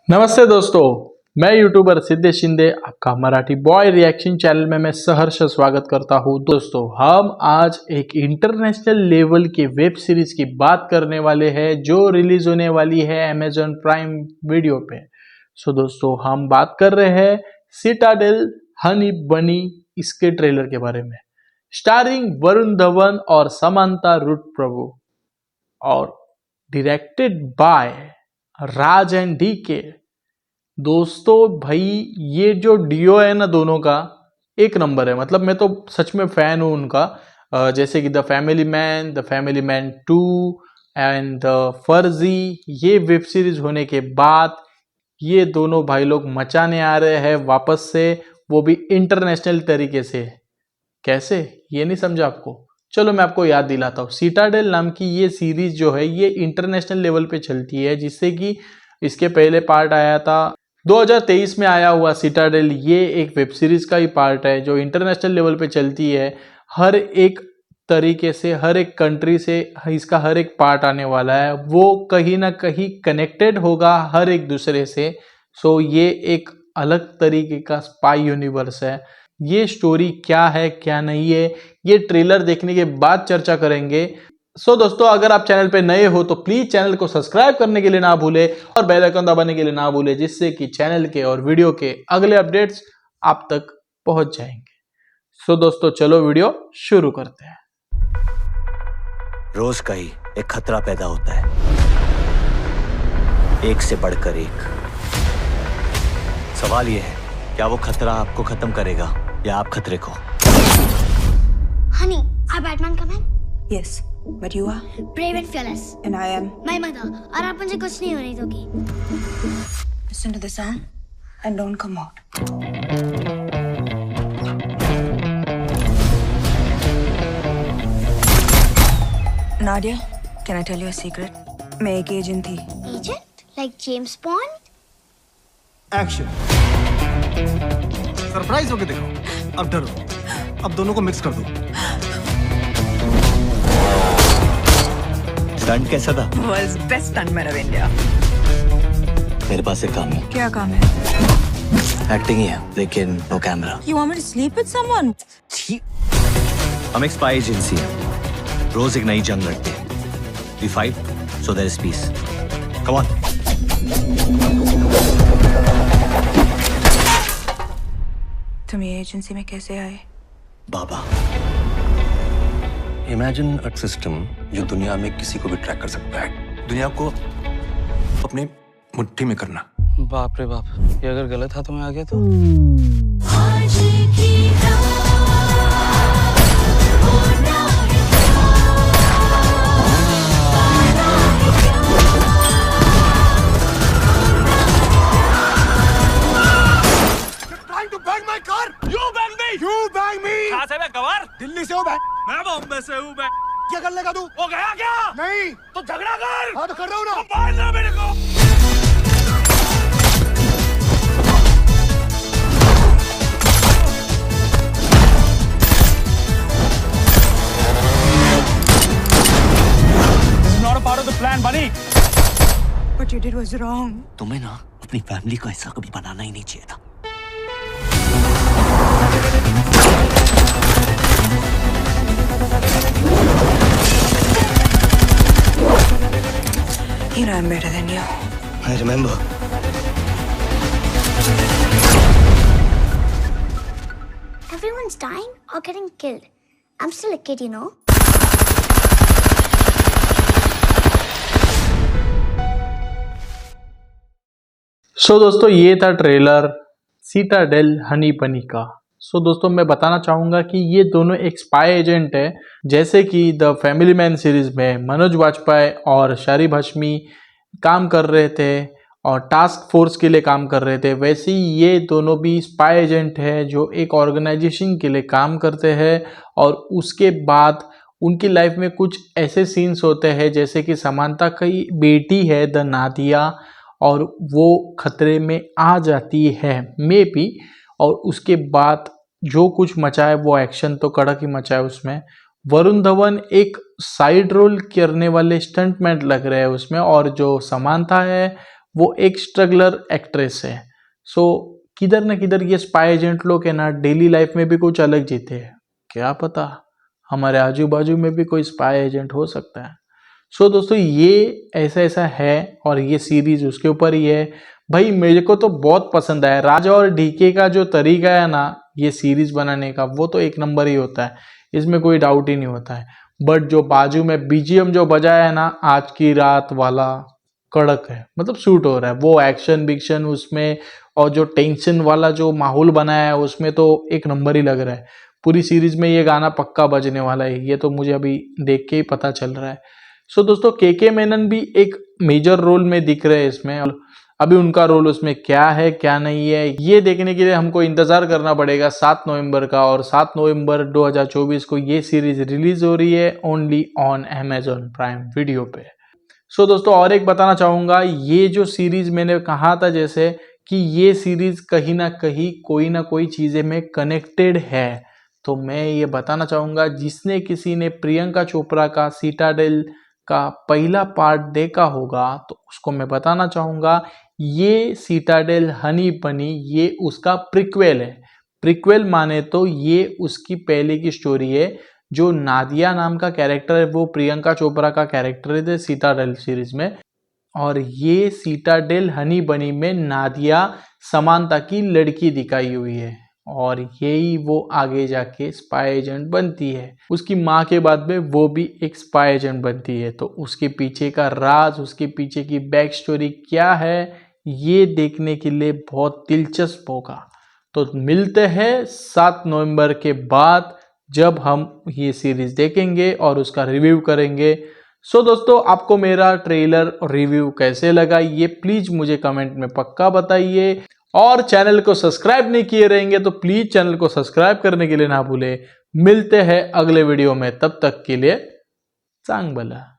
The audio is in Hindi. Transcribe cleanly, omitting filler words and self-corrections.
नमस्ते दोस्तों, मैं यूट्यूबर सिद्धेश शिंदे आपका मराठी बॉय रिएक्शन चैनल में मैं सहर्ष स्वागत करता हूं। दोस्तों, हम आज एक इंटरनेशनल लेवल की वेब सीरीज की बात करने वाले हैं जो रिलीज होने वाली है अमेजॉन प्राइम वीडियो पे। दोस्तों, हम बात कर रहे हैं सिटाडेल हनी बनी इसके ट्रेलर के बारे में, स्टारिंग वरुण धवन और समांता रुथ प्रभु और directed by Raj and DK. दोस्तों भाई, ये जो डियो है ना दोनों का एक नंबर है। मतलब मैं तो सच में फैन हूं उनका। जैसे कि the family man 2 and the फर्जी, ये वेब सीरीज होने के बाद ये दोनों भाई लोग मचाने आ रहे हैं वापस से, वो भी इंटरनेशनल तरीके से। कैसे, ये नहीं समझा आपको? चलो मैं आपको याद दिलाता हूँ। सिटाडेल नाम की ये सीरीज जो है ये इंटरनेशनल लेवल पे चलती है, जिससे कि इसके पहले पार्ट आया था 2023 में आया हुआ सिटाडेल। ये एक वेब सीरीज का ही पार्ट है जो इंटरनेशनल लेवल पे चलती है। हर एक तरीके से, हर एक कंट्री से इसका हर एक पार्ट आने वाला है, वो कहीं ना कहीं कनेक्टेड होगा हर एक दूसरे से। सो ये एक अलग तरीके का स्पाई यूनिवर्स है। ये स्टोरी क्या है क्या नहीं है, ये ट्रेलर देखने के बाद चर्चा करेंगे। दोस्तों, अगर आप चैनल पे नए हो तो प्लीज चैनल को सब्सक्राइब करने के लिए ना भूले और बेल आइकन दबाने के लिए ना भूले, जिससे कि चैनल के और वीडियो के अगले अपडेट्स आप तक पहुंच जाएंगे। दोस्तों, चलो वीडियो शुरू करते हैं। रोज का ही एक खतरा पैदा होता है, एक से बढ़कर एक। सवाल यह है, क्या वो खतरा आपको खत्म करेगा या आप खतरे को? Honey, are Batman coming? Yes, but you are? Brave and fearless. And I am. My mother. और आप मुझे कुछ नहीं होने दोगी। Listen to the sound and don't come out. Nadia, can I tell you a secret? मैं एक एजेंट थी। Agent? Like James Bond? Action. Surprise होके देखो। अब डरो, अब दोनों को मिक्स कर दो। स्टंट कैसा था? World's best stuntman of India. मेरे पास एक काम है। क्या काम है? एक्टिंग ही है, लेकिन no camera. You want me to sleep with someone? हम एक स्पाई एजेंसी है, रोज एक नई जंग लड़ते हैं। We fight so there is peace. Come on. तुम ये एजेंसी में कैसे आए? बाबा, इमेजिन अ सिस्टम जो दुनिया में किसी को भी ट्रैक कर सकता है, दुनिया को अपने मुट्ठी में करना। बाप रे बाप, ये अगर गलत हाथों में आ गया तो? कहाँ से? मैं गवार दिल्ली से हूँ। मैं बॉम्बे से हूँ। मैं क्या कर लेगा तू? वो गया क्या? नहीं तो झगड़ा कर। हाँ तो कर रहा हूँ ना। तो मारना मेरे को। This is not a part of the plan, buddy. What you did was wrong. तुम्हें ना अपनी फैमिली को ऐसा कभी बनाना ही नहीं चाहिए था। You know I'm better than you. I remember. Everyone's dying or getting killed. I'm still a kid, you know. दोस्तों, ये था ट्रेलर सिटाडेल हनी बनी का। दोस्तों, मैं बताना चाहूँगा कि ये दोनों एक स्पाई एजेंट है। जैसे कि द फैमिली मैन सीरीज में मनोज वाजपेयी और शारिब हाशमी काम कर रहे थे और टास्क फोर्स के लिए काम कर रहे थे, वैसे ही ये दोनों भी स्पाई एजेंट है जो एक ऑर्गेनाइजेशन के लिए काम करते हैं। और उसके बाद उनकी लाइफ में कुछ ऐसे सीन्स होते हैं, जैसे कि समांता की बेटी है द नादिया, और वो खतरे में आ जाती है मे बी, और उसके बाद जो कुछ मचा है वो एक्शन तो कड़क ही मचा है उसमें। वरुण धवन एक साइड रोल करने वाले स्टंटमैन लग रहे हैं उसमें, और जो समांता है वो एक स्ट्रगलर एक्ट्रेस है। सो किधर ना किधर ये स्पाई एजेंट लोग है ना डेली लाइफ में भी कुछ अलग जीते हैं, क्या पता हमारे आजू बाजू में भी कोई स्पाई एजेंट हो सकता है। सो दोस्तों ये ऐसा ऐसा है और ये सीरीज उसके ऊपर ही है। भाई मेरे को तो बहुत पसंद आया। राजा और डीके का जो तरीका है ना ये सीरीज बनाने का वो तो एक नंबर ही होता है, इसमें कोई डाउट ही नहीं होता है। बट जो बाजू में बीजीएम जो बजाया है ना आज की रात वाला कड़क है, मतलब सूट हो रहा है। वो एक्शन बिक्शन उसमें और जो टेंशन वाला जो माहौल बनाया है उसमें तो एक नंबर ही लग रहा है। पूरी सीरीज में ये गाना पक्का बजने वाला है, ये तो मुझे अभी देख के ही पता चल रहा है। सो दोस्तों के मेनन भी एक मेजर रोल में दिख रहे हैं इसमें। अभी उनका रोल उसमें क्या है क्या नहीं है ये देखने के लिए हमको इंतजार करना पड़ेगा 7 नवंबर का। और 7 नवंबर 2024 को ये सीरीज रिलीज हो रही है only on Amazon prime video पे। सो दोस्तों और एक बताना चाहूंगा, ये जो सीरीज मैंने कहा था जैसे कि ये सीरीज कहीं ना कोई चीजें में कनेक्टेड है, तो मैं ये बताना चाहूंगा जिसने किसी ने प्रियंका चोपड़ा का सिटाडेल का पहला पार्ट देखा होगा तो उसको मैं बताना चाहूंगा ये सिटाडेल हनी बनी ये उसका प्रिक्वेल है। प्रिक्वेल माने तो ये उसकी पहले की स्टोरी है। जो नादिया नाम का कैरेक्टर है वो प्रियंका चोपड़ा का कैरेक्टर है सिटाडेल सीरीज में, और ये सिटाडेल हनी बनी में नादिया समांता की लड़की दिखाई हुई है और यही वो आगे जाके स्पाई एजेंट बनती है। उसकी माँ के बाद में वो भी एक स्पाई एजेंट बनती है, तो उसके पीछे का राज उसके पीछे की बैक स्टोरी क्या है ये देखने के लिए बहुत दिलचस्प होगा। तो मिलते हैं 7 नवंबर के बाद जब हम ये सीरीज देखेंगे और उसका रिव्यू करेंगे। सो दोस्तों आपको मेरा ट्रेलर और रिव्यू कैसे लगा ये प्लीज मुझे कमेंट में पक्का बताइए, और चैनल को सब्सक्राइब नहीं किए रहेंगे तो प्लीज चैनल को सब्सक्राइब करने के लिए ना भूले। मिलते हैं अगले वीडियो में, तब तक के लिए चांग भला।